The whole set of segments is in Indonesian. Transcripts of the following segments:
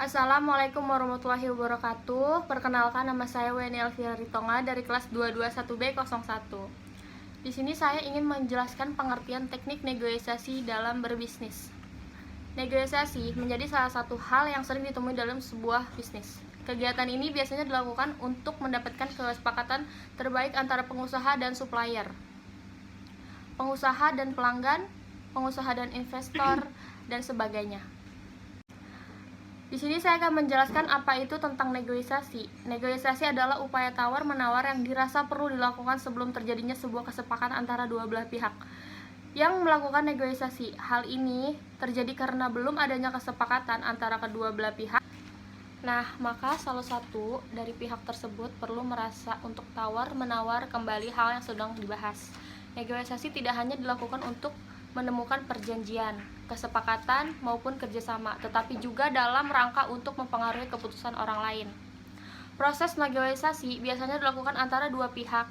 Assalamualaikum warahmatullahi wabarakatuh. Perkenalkan, nama saya Weni Elvira Ritonga dari kelas 221B01. Di sini saya ingin menjelaskan pengertian teknik negosiasi dalam berbisnis. Negosiasi menjadi salah satu hal yang sering ditemui dalam sebuah bisnis. Kegiatan ini biasanya dilakukan untuk mendapatkan kesepakatan terbaik antara pengusaha dan supplier, pengusaha dan pelanggan, pengusaha dan investor, dan sebagainya. Di sini saya akan menjelaskan apa itu tentang negosiasi. Negosiasi adalah upaya tawar-menawar yang dirasa perlu dilakukan sebelum terjadinya sebuah kesepakatan antara dua belah pihak yang melakukan negosiasi. Hal ini terjadi karena belum adanya kesepakatan antara kedua belah pihak. Nah, maka salah satu dari pihak tersebut perlu merasa untuk tawar-menawar kembali hal yang sedang dibahas. Negosiasi tidak hanya dilakukan untuk menemukan perjanjian, kesepakatan, maupun kerjasama, tetapi juga dalam rangka untuk mempengaruhi keputusan orang lain. Proses negosiasi biasanya dilakukan antara dua pihak,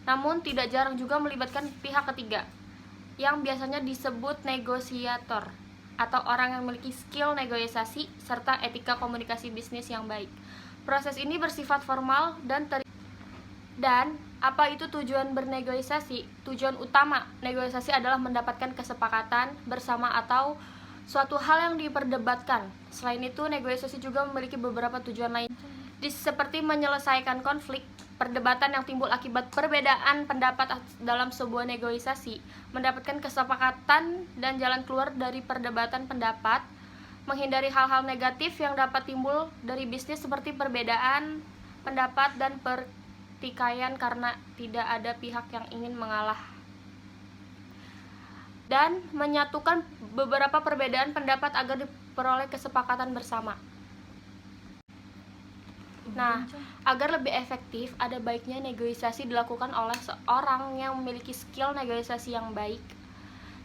namun tidak jarang juga melibatkan pihak ketiga, yang biasanya disebut negosiator, atau orang yang memiliki skill negosiasi serta etika komunikasi bisnis yang baik. Proses ini bersifat formal dan apa itu tujuan bernegosiasi? Tujuan utama negosiasi adalah mendapatkan kesepakatan bersama atau suatu hal yang diperdebatkan. Selain itu, negosiasi juga memiliki beberapa tujuan lain, seperti menyelesaikan konflik, perdebatan yang timbul akibat perbedaan pendapat dalam sebuah negosiasi, mendapatkan kesepakatan dan jalan keluar dari perdebatan pendapat, menghindari hal-hal negatif yang dapat timbul dari bisnis seperti perbedaan pendapat dan pertikaian karena tidak ada pihak yang ingin mengalah, dan menyatukan beberapa perbedaan pendapat agar diperoleh kesepakatan bersama. Nah, agar lebih efektif, ada baiknya negosiasi dilakukan oleh seorang yang memiliki skill negosiasi yang baik.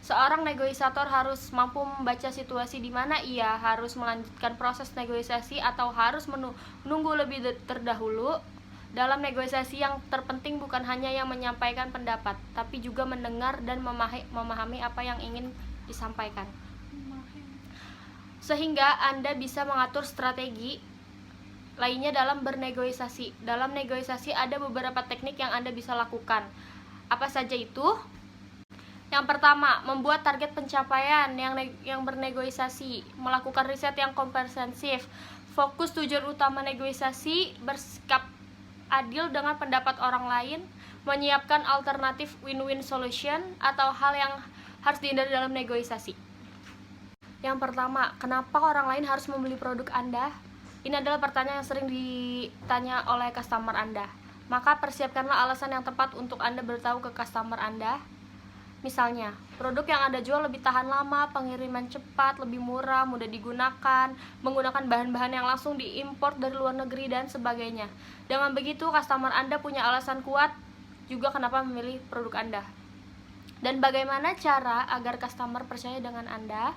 Seorang negosiator harus mampu membaca situasi di mana ia harus melanjutkan proses negosiasi atau harus menunggu lebih terdahulu. Dalam negosiasi yang terpenting bukan hanya yang menyampaikan pendapat, tapi juga mendengar dan memahami apa yang ingin disampaikan. Sehingga Anda bisa mengatur strategi lainnya dalam bernegosiasi. Dalam negosiasi ada beberapa teknik yang Anda bisa lakukan. Apa saja itu? Yang pertama, membuat target pencapaian yang bernegosiasi, melakukan riset yang komprehensif, fokus tujuan utama negosiasi, bersikap adil dengan pendapat orang lain, menyiapkan alternatif win-win solution atau hal yang harus dihindari dalam negosiasi. Yang pertama, kenapa orang lain harus membeli produk Anda? Ini adalah pertanyaan yang sering ditanya oleh customer Anda. Maka persiapkanlah alasan yang tepat untuk Anda beritahu ke customer Anda. Misalnya, produk yang Anda jual lebih tahan lama, pengiriman cepat, lebih murah, mudah digunakan, menggunakan bahan-bahan yang langsung diimpor dari luar negeri, dan sebagainya. Dengan begitu, customer Anda punya alasan kuat juga kenapa memilih produk Anda. Dan bagaimana cara agar customer percaya dengan Anda?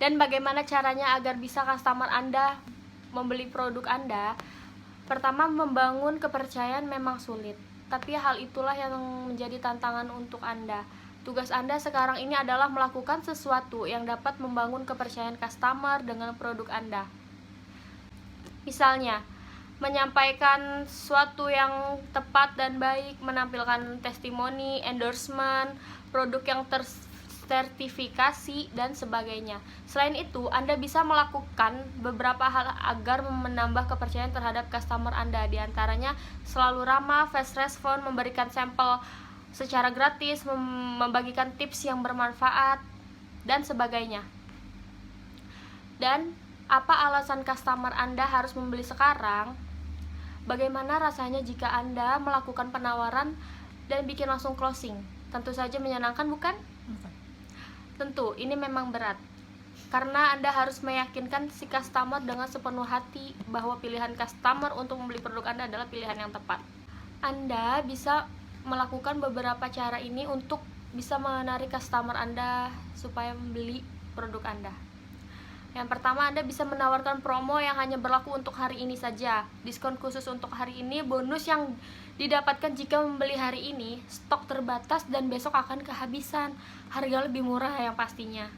Dan bagaimana caranya agar bisa customer Anda membeli produk Anda? Pertama, membangun kepercayaan memang sulit, tapi hal itulah yang menjadi tantangan untuk Anda. Tugas Anda sekarang ini adalah melakukan sesuatu yang dapat membangun kepercayaan customer dengan produk Anda. Misalnya, menyampaikan sesuatu yang tepat dan baik, menampilkan testimoni, endorsement, produk yang tersertifikasi, dan sebagainya. Selain itu, Anda bisa melakukan beberapa hal agar menambah kepercayaan terhadap customer Anda. Di antaranya, selalu ramah, fast response, memberikan sampel secara gratis, membagikan tips yang bermanfaat, dan sebagainya. Dan apa alasan customer Anda harus membeli sekarang? Bagaimana rasanya jika Anda melakukan penawaran dan bikin langsung closing? Tentu saja menyenangkan, bukan? Tentu, ini memang berat, karena Anda harus meyakinkan si customer dengan sepenuh hati bahwa pilihan customer untuk membeli produk Anda adalah pilihan yang tepat. Anda bisa melakukan beberapa cara ini untuk bisa menarik customer Anda supaya membeli produk Anda. Yang pertama, Anda bisa menawarkan promo yang hanya berlaku untuk hari ini saja. Diskon khusus untuk hari ini, bonus yang didapatkan jika membeli hari ini, stok terbatas dan besok akan kehabisan. Harga lebih murah yang pastinya.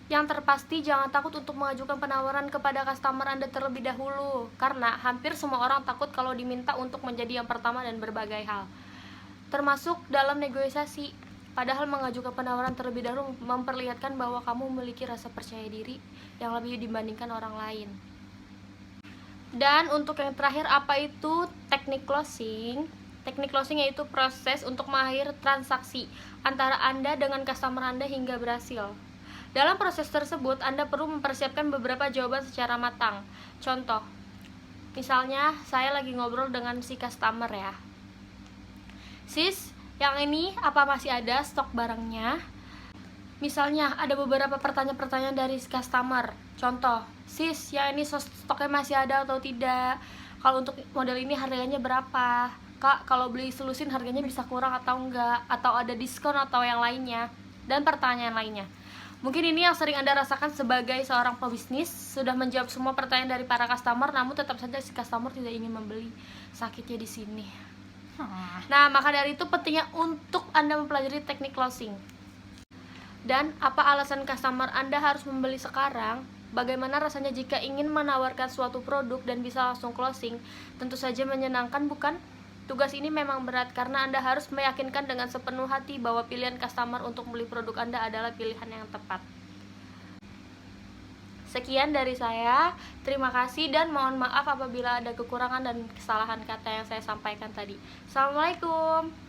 Yang terpasti jangan takut untuk mengajukan penawaran kepada customer Anda terlebih dahulu, karena hampir semua orang takut kalau diminta untuk menjadi yang pertama dan berbagai hal, termasuk dalam negosiasi. Padahal mengajukan penawaran terlebih dahulu memperlihatkan bahwa kamu memiliki rasa percaya diri yang lebih dibandingkan orang lain. Dan untuk yang terakhir, apa itu teknik closing? Teknik closing yaitu proses untuk mengakhiri transaksi antara Anda dengan customer Anda hingga berhasil. Dalam proses tersebut, Anda perlu mempersiapkan beberapa jawaban secara matang. Contoh, misalnya saya lagi ngobrol dengan si customer ya. Sis, yang ini apa masih ada stok barangnya? Misalnya ada beberapa pertanyaan-pertanyaan dari customer. Contoh, sis, yang ini stoknya masih ada atau tidak? Kalau untuk model ini harganya berapa? Kak, kalau beli selusin harganya bisa kurang atau enggak? Atau ada diskon atau yang lainnya? Dan pertanyaan lainnya. Mungkin ini yang sering Anda rasakan sebagai seorang pebisnis, sudah menjawab semua pertanyaan dari para customer, namun tetap saja si customer tidak ingin membeli. Sakitnya di sini. Nah, maka dari itu pentingnya untuk Anda mempelajari teknik closing. Dan apa alasan customer Anda harus membeli sekarang? Bagaimana rasanya jika ingin menawarkan suatu produk dan bisa langsung closing? Tentu saja menyenangkan, bukan? Tugas ini memang berat karena Anda harus meyakinkan dengan sepenuh hati bahwa pilihan customer untuk membeli produk Anda adalah pilihan yang tepat. Sekian dari saya, terima kasih dan mohon maaf apabila ada kekurangan dan kesalahan kata yang saya sampaikan tadi. Assalamualaikum.